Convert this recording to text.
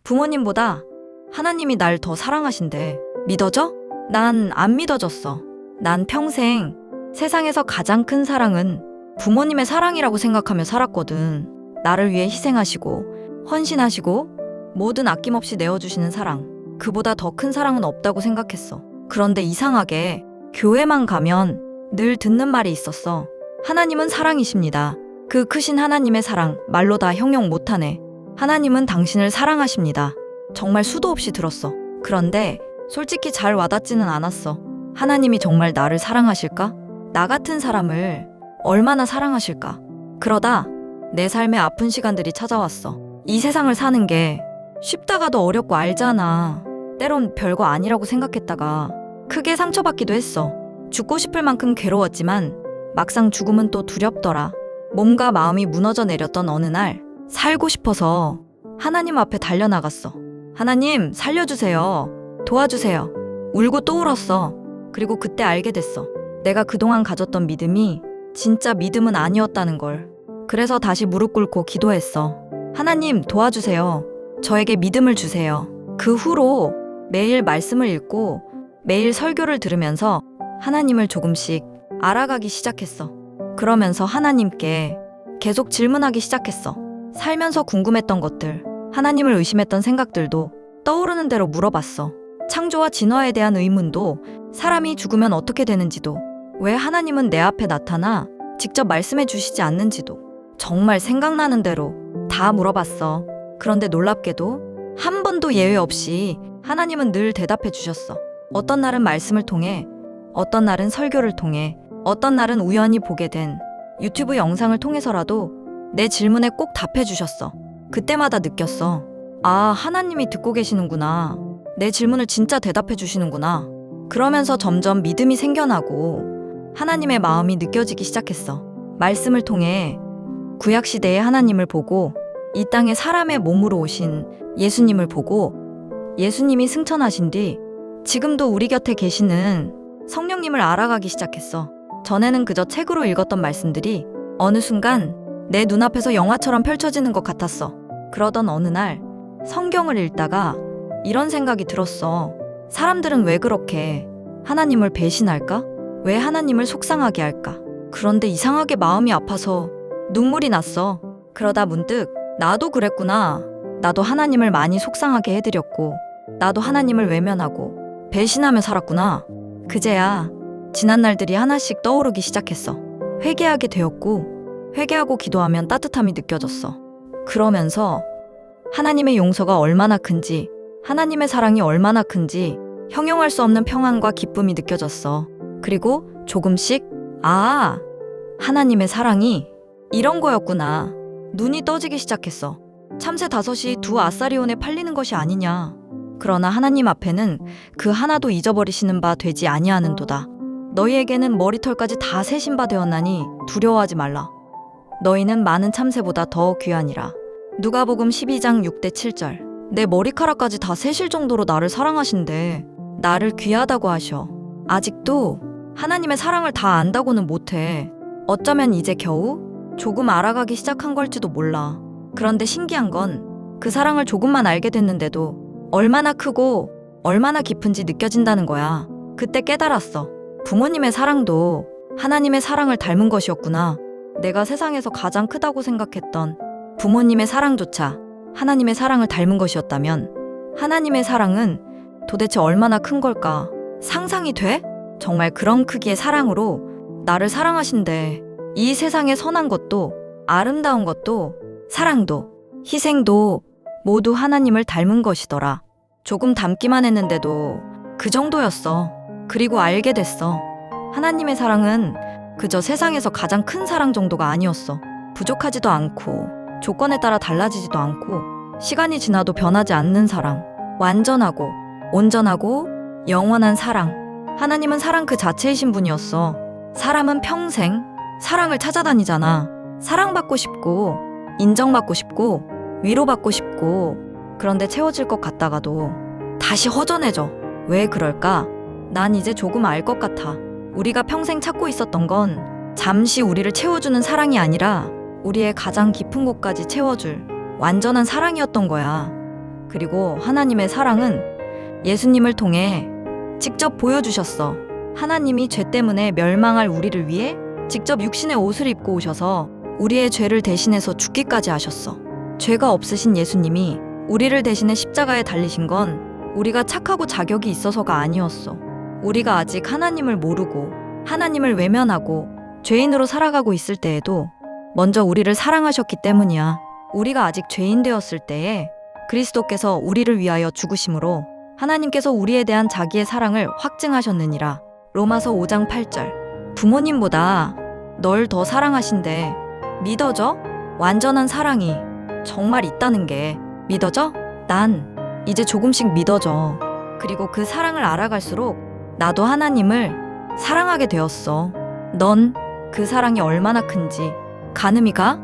부모님보다 하나님이 날 더 사랑하신대. 믿어져? 난 안 믿어졌어. 난 평생 세상에서 가장 큰 사랑은 부모님의 사랑이라고 생각하며 살았거든. 나를 위해 희생하시고 헌신하시고 뭐든 아낌없이 내어주시는 사랑. 그보다 더 큰 사랑은 없다고 생각했어. 그런데 이상하게 교회만 가면 늘 듣는 말이 있었어. 하나님은 사랑이십니다. 그 크신 하나님의 사랑 말로 다 형용 못하네. 하나님은 당신을 사랑하십니다. 정말 수도 없이 들었어. 그런데 솔직히 잘 와닿지는 않았어. 하나님이 정말 나를 사랑하실까? 나 같은 사람을 얼마나 사랑하실까? 그러다 내 삶에 아픈 시간들이 찾아왔어. 이 세상을 사는 게 쉽다가도 어렵고 알잖아. 때론 별거 아니라고 생각했다가 크게 상처받기도 했어. 죽고 싶을 만큼 괴로웠지만 막상 죽음은 또 두렵더라. 몸과 마음이 무너져 내렸던 어느 날 살고 싶어서 하나님 앞에 달려나갔어. 하나님 살려주세요. 도와주세요. 울고 또 울었어. 그리고 그때 알게 됐어. 내가 그동안 가졌던 믿음이 진짜 믿음은 아니었다는 걸. 그래서 다시 무릎 꿇고 기도했어. 하나님 도와주세요. 저에게 믿음을 주세요. 그 후로 매일 말씀을 읽고 매일 설교를 들으면서 하나님을 조금씩 알아가기 시작했어. 그러면서 하나님께 계속 질문하기 시작했어. 살면서 궁금했던 것들, 하나님을 의심했던 생각들도 떠오르는 대로 물어봤어. 창조와 진화에 대한 의문도, 사람이 죽으면 어떻게 되는지도, 왜 하나님은 내 앞에 나타나 직접 말씀해 주시지 않는지도 정말 생각나는 대로 다 물어봤어. 그런데 놀랍게도 한 번도 예외 없이 하나님은 늘 대답해 주셨어. 어떤 날은 말씀을 통해, 어떤 날은 설교를 통해, 어떤 날은 우연히 보게 된 유튜브 영상을 통해서라도 내 질문에 꼭 답해 주셨어. 그때마다 느꼈어. 아, 하나님이 듣고 계시는구나. 내 질문을 진짜 대답해 주시는구나. 그러면서 점점 믿음이 생겨나고 하나님의 마음이 느껴지기 시작했어. 말씀을 통해 구약시대의 하나님을 보고 이 땅에 사람의 몸으로 오신 예수님을 보고 예수님이 승천하신 뒤 지금도 우리 곁에 계시는 성령님을 알아가기 시작했어. 전에는 그저 책으로 읽었던 말씀들이 어느 순간 내 눈앞에서 영화처럼 펼쳐지는 것 같았어. 그러던 어느 날 성경을 읽다가 이런 생각이 들었어. 사람들은 왜 그렇게 하나님을 배신할까? 왜 하나님을 속상하게 할까? 그런데 이상하게 마음이 아파서 눈물이 났어. 그러다 문득 나도 그랬구나. 나도 하나님을 많이 속상하게 해드렸고 나도 하나님을 외면하고 배신하며 살았구나. 그제야 지난 날들이 하나씩 떠오르기 시작했어. 회개하게 되었고 회개하고 기도하면 따뜻함이 느껴졌어. 그러면서 하나님의 용서가 얼마나 큰지, 하나님의 사랑이 얼마나 큰지 형용할 수 없는 평안과 기쁨이 느껴졌어. 그리고 조금씩 하나님의 사랑이 이런 거였구나. 눈이 떠지기 시작했어. 참새 5이 두 아사리온에 팔리는 것이 아니냐. 그러나 하나님 앞에는 그 하나도 잊어버리시는 바 되지 아니하는도다. 너희에게는 머리털까지 다 세신 바 되었나니 두려워하지 말라. 너희는 많은 참새보다 더 귀하니라. 누가복음 12장 6대 7절. 내 머리카락까지 다 세실 정도로 나를 사랑하신대. 나를 귀하다고 하셔. 아직도 하나님의 사랑을 다 안다고는 못해. 어쩌면 이제 겨우 조금 알아가기 시작한 걸지도 몰라. 그런데 신기한 건 그 사랑을 조금만 알게 됐는데도 얼마나 크고 얼마나 깊은지 느껴진다는 거야. 그때 깨달았어. 부모님의 사랑도 하나님의 사랑을 닮은 것이었구나. 내가 세상에서 가장 크다고 생각했던 부모님의 사랑조차 하나님의 사랑을 닮은 것이었다면 하나님의 사랑은 도대체 얼마나 큰 걸까? 상상이 돼? 정말 그런 크기의 사랑으로 나를 사랑하신대. 이 세상의 선한 것도 아름다운 것도 사랑도 희생도 모두 하나님을 닮은 것이더라. 조금 닮기만 했는데도 그 정도였어. 그리고 알게 됐어. 하나님의 사랑은 그저 세상에서 가장 큰 사랑 정도가 아니었어. 부족하지도 않고 조건에 따라 달라지지도 않고 시간이 지나도 변하지 않는 사랑. 완전하고 온전하고 영원한 사랑. 하나님은 사랑 그 자체이신 분이었어. 사람은 평생 사랑을 찾아다니잖아. 사랑받고 싶고 인정받고 싶고 위로받고 싶고 그런데 채워질 것 같다가도 다시 허전해져. 왜 그럴까? 난 이제 조금 알 것 같아. 우리가 평생 찾고 있었던 건 잠시 우리를 채워주는 사랑이 아니라 우리의 가장 깊은 곳까지 채워줄 완전한 사랑이었던 거야. 그리고 하나님의 사랑은 예수님을 통해 직접 보여주셨어. 하나님이 죄 때문에 멸망할 우리를 위해 직접 육신의 옷을 입고 오셔서 우리의 죄를 대신해서 죽기까지 하셨어. 죄가 없으신 예수님이 우리를 대신해 십자가에 달리신 건 우리가 착하고 자격이 있어서가 아니었어. 우리가 아직 하나님을 모르고 하나님을 외면하고 죄인으로 살아가고 있을 때에도 먼저 우리를 사랑하셨기 때문이야. 우리가 아직 죄인 되었을 때에 그리스도께서 우리를 위하여 죽으심으로 하나님께서 우리에 대한 자기의 사랑을 확증하셨느니라. 로마서 5장 8절. 부모님보다 널 더 사랑하신대. 믿어져? 완전한 사랑이 정말 있다는 게 믿어져? 난 이제 조금씩 믿어져. 그리고 그 사랑을 알아갈수록 나도 하나님을 사랑하게 되었어. 넌 그 사랑이 얼마나 큰지 가늠이 가?